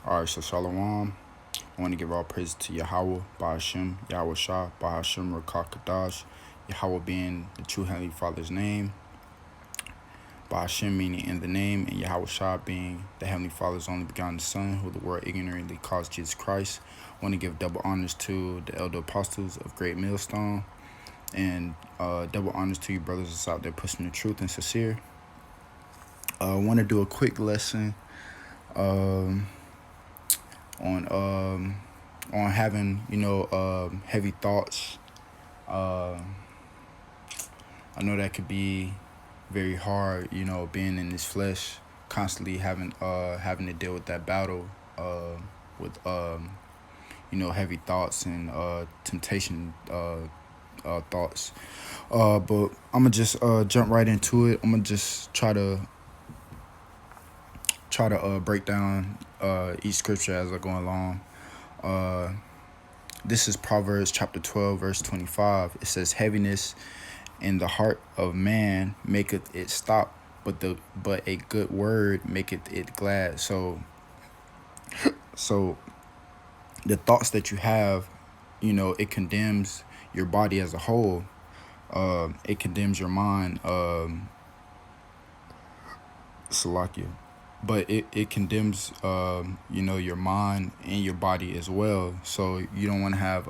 All right, so Shalom. I want to give all praise to Yahweh, Bahashim, Yahweh Shah, Bahashim, Rakakadash, Yahweh being the true Heavenly Father's name, Bahashim meaning in the name, and Yahweh Shah being the Heavenly Father's only begotten Son, who the world ignorantly calls Jesus Christ. I want to give double honors to the elder apostles of Great Millstone, and double honors to you brothers that's out there pushing the truth and sincere. I want to do a quick lesson on having heavy thoughts. I know that could be very hard, being in this flesh, constantly having to deal with that battle with heavy thoughts and temptation thoughts. But I'm gonna just jump right into it. I'm gonna just try to break down each scripture as I go along. This is Proverbs chapter 12, verse 25. It says, "Heaviness in the heart of man maketh it stop, but a good word maketh it glad." So the thoughts that you have, it condemns your body as a whole. It condemns your mind. Salakia. But it condemns your mind and your body as well. So you don't want to have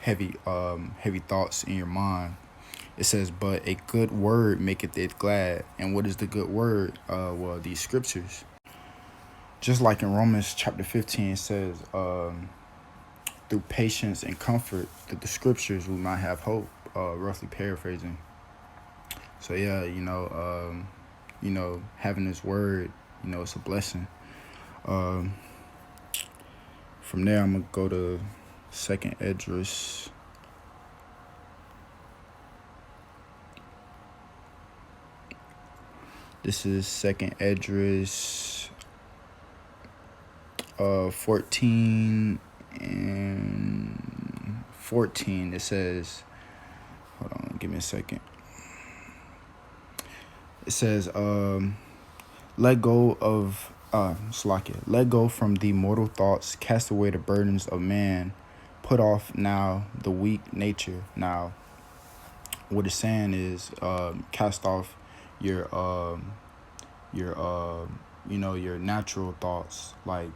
heavy thoughts in your mind. It says, "But a good word maketh it glad." And what is the good word? Well, these scriptures. Just like in Romans chapter 15, it says, "Through patience and comfort through the scriptures we might have hope." Roughly paraphrasing. So yeah, having this word, it's a blessing. From there, I'm gonna go to Second Esdras. This is Second Esdras 14 and 14. It says, hold on, give me a second. It says, let go from the mortal thoughts, cast away the burdens of man, put off now the weak nature. Now, what it's saying is, cast off your natural thoughts, like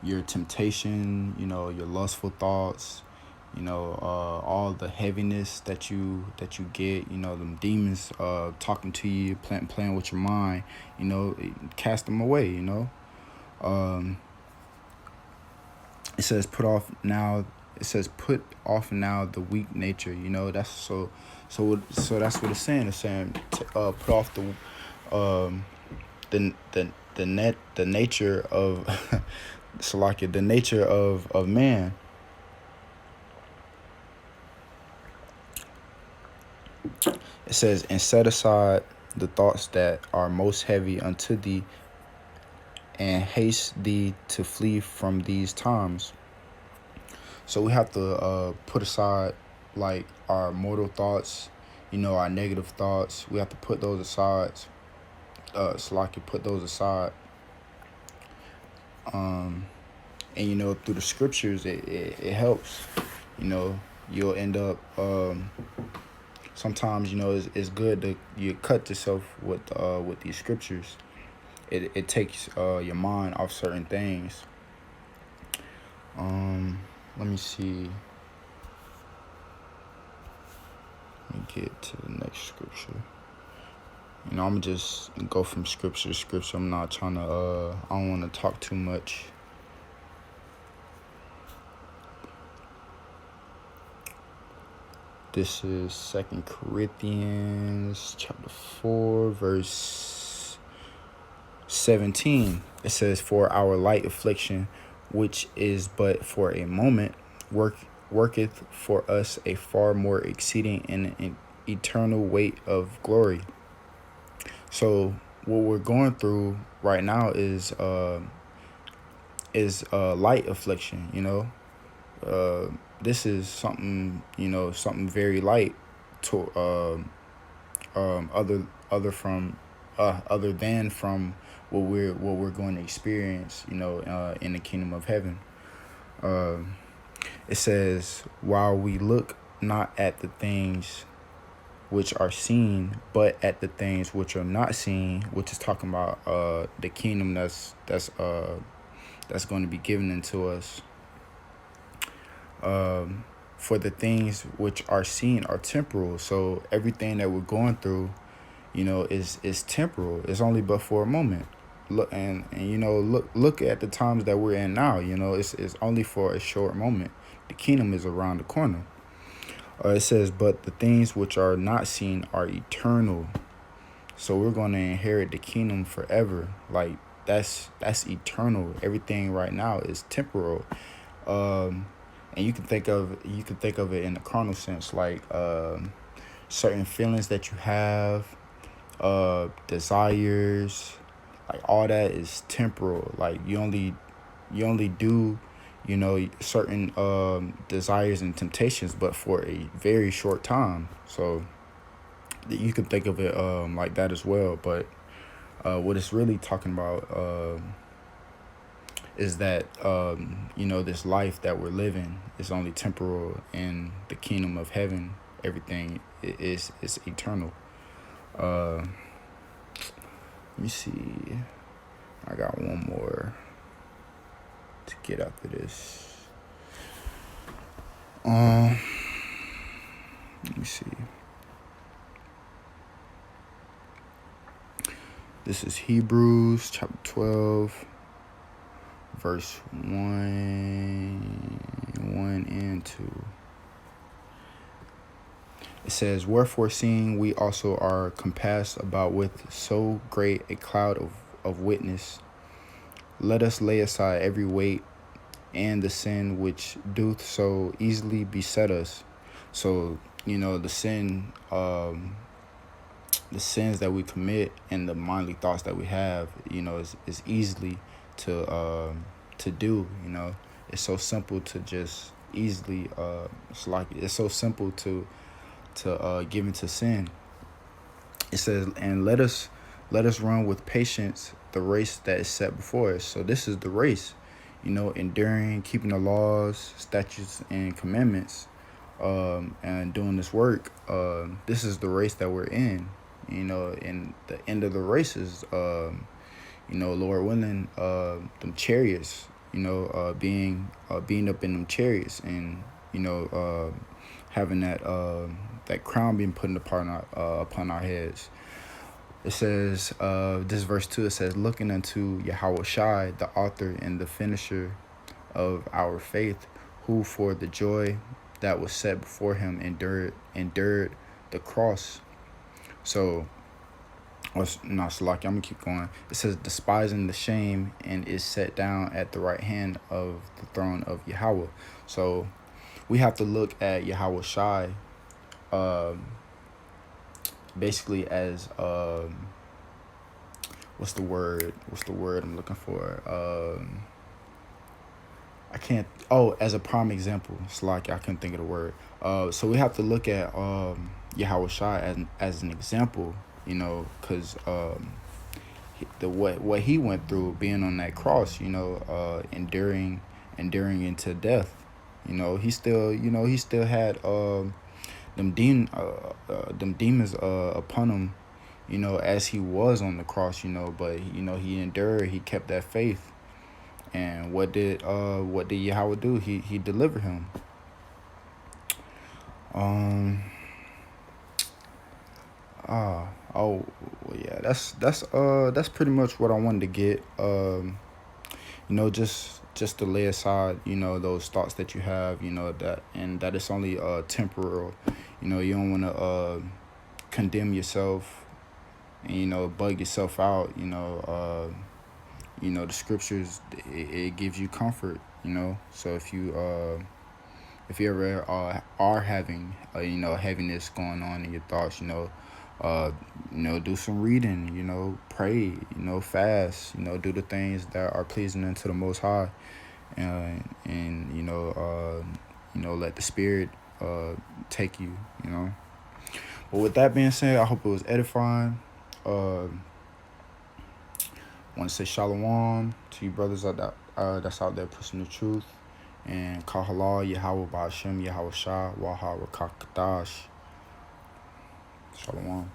your temptation, your lustful thoughts, all the heaviness that you get, them demons talking to you, playing with your mind, cast them away. It says put off now the weak nature. That's so that's what it's saying. It's saying put off the nature of Salakia, the nature of man. It says, "And set aside the thoughts that are most heavy unto thee, and haste thee to flee from these times." So we have to put aside like our mortal thoughts, our negative thoughts. We have to put those aside. Salakia, put those aside. And through the scriptures, it helps. You'll end up. Sometimes it's good to you cut yourself with these scriptures. It takes your mind off certain things. Let me see. Let me get to the next scripture. I'm gonna just go from scripture to scripture. I'm not trying to. I don't want to talk too much. This is 2 Corinthians chapter 4, verse 17. It says, "For our light affliction, which is but for a moment, worketh for us a far more exceeding and an eternal weight of glory." So what we're going through right now is light affliction. This is something something very light to other from other than from what we're going to experience, in the kingdom of heaven. Um, it says, while we look not at the things which are seen, but at the things which are not seen, which is talking about the kingdom that's going to be given into us. For the things which are seen are temporal. So everything that we're going through, is temporal. It's only but for a moment. Look at the times that we're in now. It's only for a short moment. The kingdom is around the corner. It says, but the things which are not seen are eternal. So we're going to inherit the kingdom forever. Like that's eternal. Everything right now is temporal. And you can think of it in the carnal sense, like certain feelings that you have, desires, like all that is temporal. Like you only do, certain desires and temptations, but for a very short time. So you can think of it like that as well. But what it's really talking about is that this life that we're living is only temporal. In the kingdom of heaven, everything is eternal. Let me see. I got one more to get after this. Let me see. This is Hebrews chapter 12, verse 1 and 2. It says, wherefore, seeing we also are compassed about with so great a cloud of witness, let us lay aside every weight and the sin which doth so easily beset us. So, the sins that we commit and the mindly thoughts that we have, is easily to do. It's so simple to just easily it's so simple to give into sin. It says, and let us run with patience the race that is set before us. So this is the race, enduring, keeping the laws, statutes, and commandments, and doing this work. This is the race that we're in. And the end of the race is, Lord willing, them chariots, being up in them chariots, and having that crown being put upon our heads. It says, this verse 2, it says, looking unto Yahweh Shai, the author and the finisher of our faith, who for the joy that was set before him endured the cross. So, Salaki, I'm going to keep going. It says, despising the shame, and is set down at the right hand of the throne of Yahweh. So, we have to look at Yahweh Shai, basically as, what's the word I'm looking for? As a prime example. Salaki, I couldn't think of the word. So we have to look at Yahweh Shai as an example, because what he went through being on that cross, enduring into death. He still had them demons upon him, as he was on the cross, but he endured, he kept that faith. And what did Yahweh do? He delivered him. That's pretty much what I wanted to get. Just to lay aside, those thoughts that you have, that it's only temporal. You don't want to condemn yourself and bug yourself out. The scriptures, it gives you comfort. So if you ever are having heaviness going on in your thoughts, do some reading, pray, fast, do the things that are pleasing unto the Most High, and let the Spirit take you. But with that being said, I hope it was edifying. I want to say shalom to you brothers that's out there pushing the truth. And Kahala, Yahweh Ba'ashem, Yahweh Shah, Waha Rakakadash. Shalom.